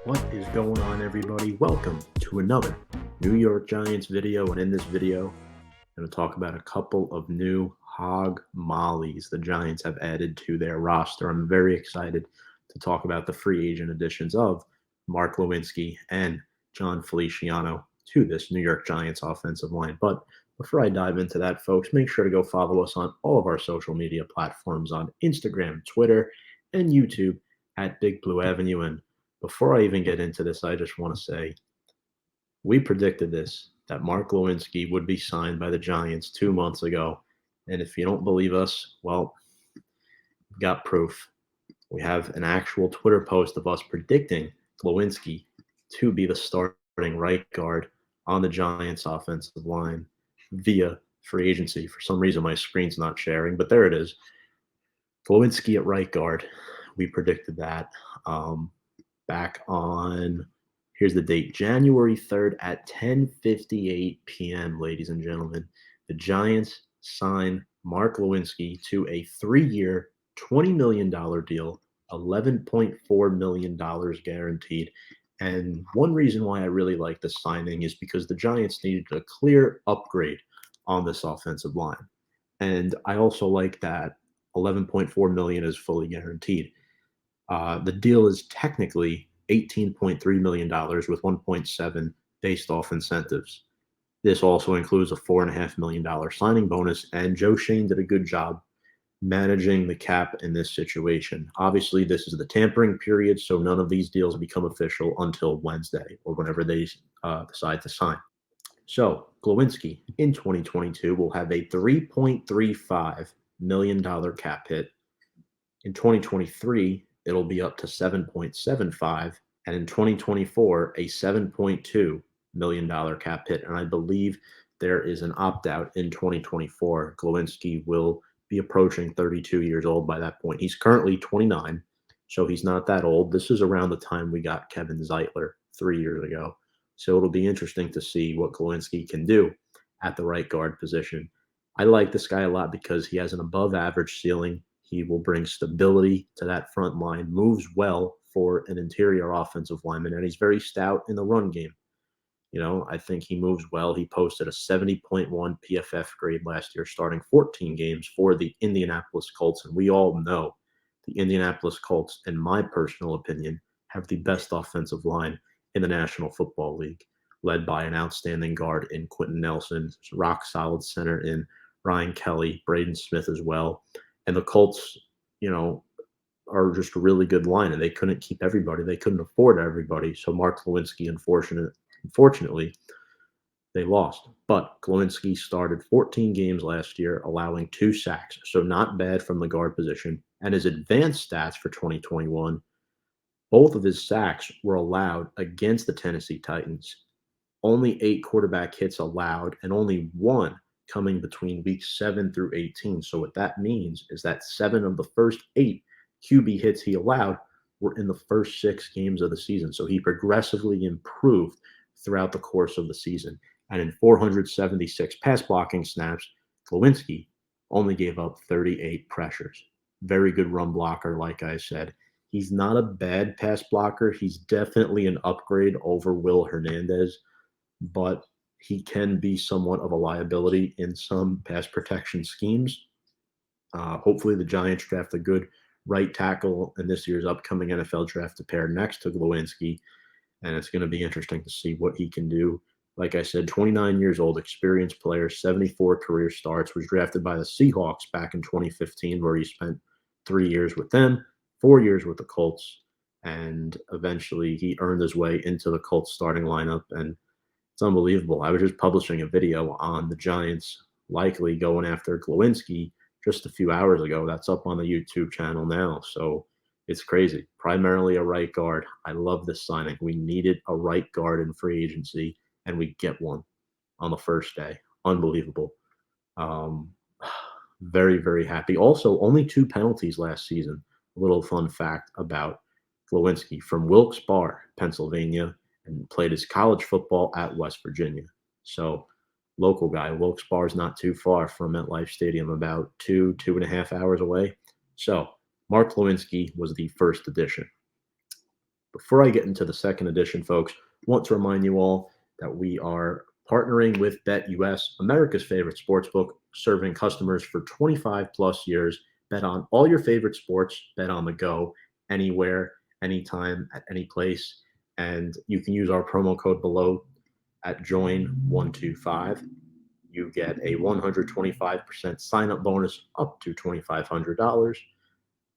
What is going on, everybody? Welcome to another New York Giants video. And in this video, I'm going to talk about a couple of new hog mollies the Giants have added to their roster. I'm very excited to talk about the free agent additions of Mark Glowinski and Jon Feliciano to this New York Giants offensive line. But before I dive into that, folks, make sure to go follow us on all of our social media platforms on Instagram, Twitter, and YouTube at Big Blue Avenue. And before I even get into this, I just want to say we predicted this, that Mark Glowinski would be signed by the Giants 2 months ago. And if you don't believe us, well, we've got proof. We have an actual Twitter post of us predicting Glowinski to be the starting right guard on the Giants offensive line via free agency. For some reason, my screen's not sharing, but there it is. Glowinski at right guard. We predicted that. Back on, here's the date, January 3rd at 10:58 p.m., ladies and gentlemen. The Giants sign Mark Glowinski to a 3-year, $20 million deal, $11.4 million guaranteed. And one reason why I really like this signing is because the Giants needed a clear upgrade on this offensive line. And I also like that $11.4 million is fully guaranteed. The deal is technically $18.3 million with $1.7 based off incentives. This also includes a $4.5 million signing bonus, and Joe Schoen did a good job managing the cap in this situation. Obviously, this is the tampering period, so none of these deals become official until Wednesday or whenever they decide to sign. So Glowinski in 2022 will have a $3.35 million cap hit. In 2023, it'll be up to 7.75, and in 2024, a $7.2 million cap hit. And I believe there is an opt-out in 2024. Glowinski will be approaching 32 years old by that point. He's currently 29, so he's not that old. This is around the time we got Kevin Zeitler 3 years ago. So it'll be interesting to see what Glowinski can do at the right guard position. I like this guy a lot because he has an above-average ceiling. He will bring stability to that front line, moves well for an interior offensive lineman, and he's very stout in the run game. You know, I think he moves well. He posted a 70.1 PFF grade last year, starting 14 games for the Indianapolis Colts. And we all know the Indianapolis Colts, in my personal opinion, have the best offensive line in the National Football League, led by an outstanding guard in Quentin Nelson, rock-solid center in Ryan Kelly, Braden Smith as well. And the Colts, you know, are just a really good line, and they couldn't keep everybody. They couldn't afford everybody. So Mark Glowinski, unfortunately, they lost. But Glowinski started 14 games last year, allowing 2 sacks. So not bad from the guard position. And his advanced stats for 2021, both of his sacks were allowed against the Tennessee Titans. Only 8 quarterback hits allowed, and only 1 coming between weeks 7 through 18. So what that means is that 7 of the first 8 QB hits he allowed were in the first 6 games of the season. So he progressively improved throughout the course of the season. And in 476 pass blocking snaps, Glowinski only gave up 38 pressures. Very good run blocker, like I said. He's not a bad pass blocker. He's definitely an upgrade over Will Hernandez, but he can be somewhat of a liability in some pass protection schemes. Hopefully the Giants draft a good right tackle in this year's upcoming NFL draft to pair next to Glowinski, and it's going to be interesting to see what he can do. Like I said, 29 years old, experienced player, 74 career starts, was drafted by the Seahawks back in 2015, where he spent 3 years with them, 4 years with the Colts, and eventually he earned his way into the Colts starting lineup, and it's unbelievable. I was just publishing a video on the Giants likely going after Glowinski just a few hours ago. That's up on the YouTube channel now. So it's crazy. Primarily a right guard. I love this signing. We needed a right guard in free agency, and we get one on the first day. Unbelievable. Very, very happy. Also, only 2 penalties last season. A little fun fact about Glowinski: from Wilkes-Barre, Pennsylvania, and played his college football at West Virginia. So local guy. Wilkes-Barre is not too far from MetLife Stadium, about 2.5 hours away. So Mark Glowinski was the first addition. Before I get into the second edition, folks, I want to remind you all that we are partnering with BetUS, America's favorite sportsbook, serving customers for 25 plus years. Bet on all your favorite sports, bet on the go, anywhere, anytime, at any place. And you can use our promo code below at join125. You get a 125% sign up bonus up to $2,500.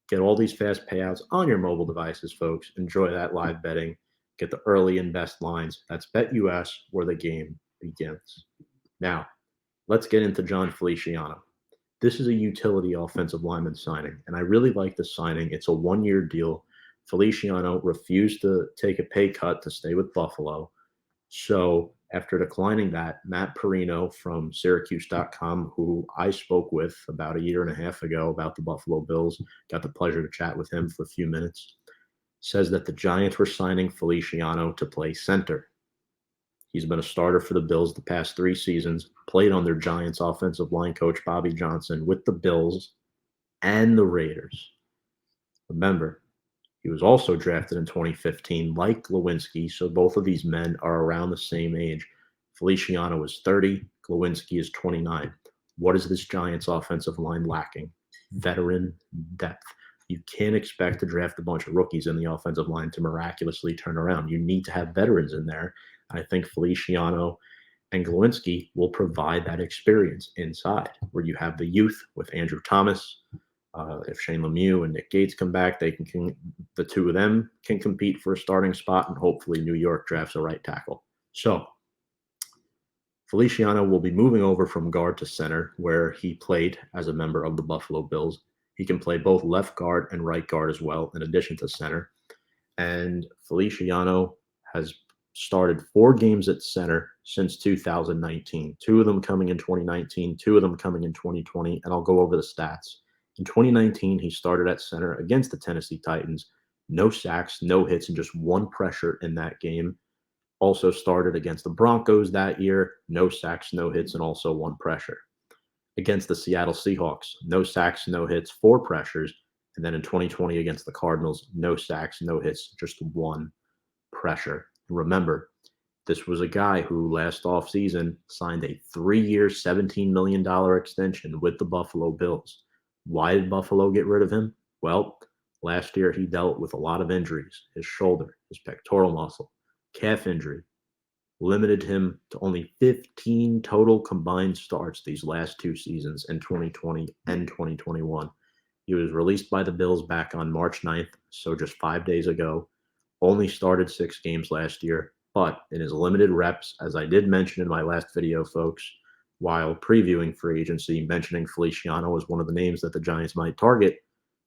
Get all these fast payouts on your mobile devices, folks. Enjoy that live betting. Get the early and best lines. That's BetUS, where the game begins. Now, let's get into Jon Feliciano. This is a utility offensive lineman signing, and I really like the signing. It's a one-year deal. Feliciano refused to take a pay cut to stay with Buffalo. So after declining that, Matt Perino from Syracuse.com, who I spoke with about a year and a half ago about the Buffalo Bills, got the pleasure to chat with him for a few minutes, says that the Giants were signing Feliciano to play center. He's been a starter for the Bills the past 3 seasons, played under Giants offensive line coach Bobby Johnson with the Bills and the Raiders. Remember, he was also drafted in 2015, like Glowinski, so both of these men are around the same age. Feliciano is 30, Glowinski is 29. What is this Giants offensive line lacking? Veteran depth. You can't expect to draft a bunch of rookies in the offensive line to miraculously turn around. You need to have veterans in there. I think Feliciano and Glowinski will provide that experience inside, where you have the youth with Andrew Thomas. If Shane Lemieux and Nick Gates come back, the two of them can compete for a starting spot, and hopefully New York drafts a right tackle. So Feliciano will be moving over from guard to center, where he played as a member of the Buffalo Bills. He can play both left guard and right guard as well, in addition to center. And Feliciano has started 4 games at center since 2019, 2 of them coming in 2019, 2 of them coming in 2020, and I'll go over the stats. In 2019, he started at center against the Tennessee Titans. No sacks, no hits, and just 1 pressure in that game. Also started against the Broncos that year. No sacks, no hits, and also 1 pressure. Against the Seattle Seahawks, no sacks, no hits, 4 pressures. And then in 2020 against the Cardinals, no sacks, no hits, just 1 pressure. And remember, this was a guy who last offseason signed a 3-year, $17 million extension with the Buffalo Bills. Why did Buffalo get rid of him? Well, last year he dealt with a lot of injuries. His shoulder, his pectoral muscle, calf injury limited him to only 15 total combined starts these last 2 seasons in 2020 and 2021. He was released by the Bills back on March 9th, so just 5 days ago. Only started 6 games last year, but in his limited reps, as I did mention in my last video, folks, while previewing free agency, mentioning Feliciano as one of the names that the Giants might target,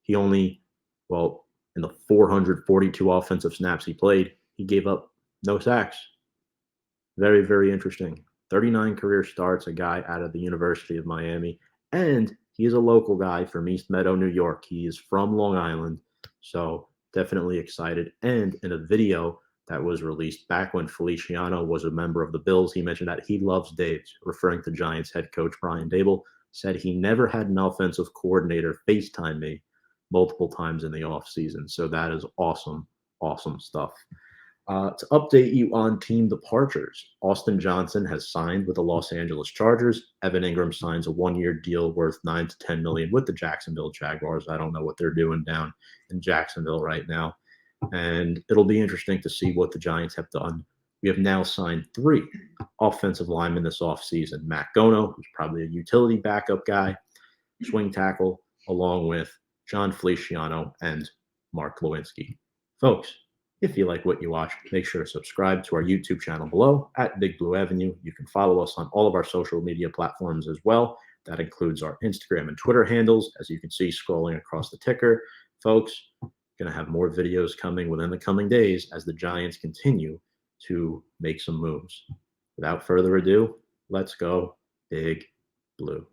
he only, in the 442 offensive snaps he played, he gave up no sacks. Very, very interesting. 39 career starts, a guy out of the University of Miami, and he is a local guy from East Meadow, New York. He is from Long Island, so definitely excited. And in a video that was released back when Feliciano was a member of the Bills, he mentioned that he loves Dave's, referring to Giants head coach Brian Daboll, said he never had an offensive coordinator FaceTime me multiple times in the offseason. So that is awesome, awesome stuff. To update you on team departures, Austin Johnson has signed with the Los Angeles Chargers. Evan Ingram signs a 1-year deal worth $9 to $10 million with the Jacksonville Jaguars. I don't know what they're doing down in Jacksonville right now. And it'll be interesting to see what the Giants have done. We have now signed 3 offensive linemen this offseason. Matt Gono, who's probably a utility backup guy, swing tackle, along with Jon Feliciano and Mark Glowinski. Folks, if you like what you watch, make sure to subscribe to our YouTube channel below at Big Blue Avenue. You can follow us on all of our social media platforms as well. That includes our Instagram and Twitter handles, as you can see scrolling across the ticker. Folks, going to have more videos coming within the coming days as the Giants continue to make some moves. Without further ado, let's go Big Blue.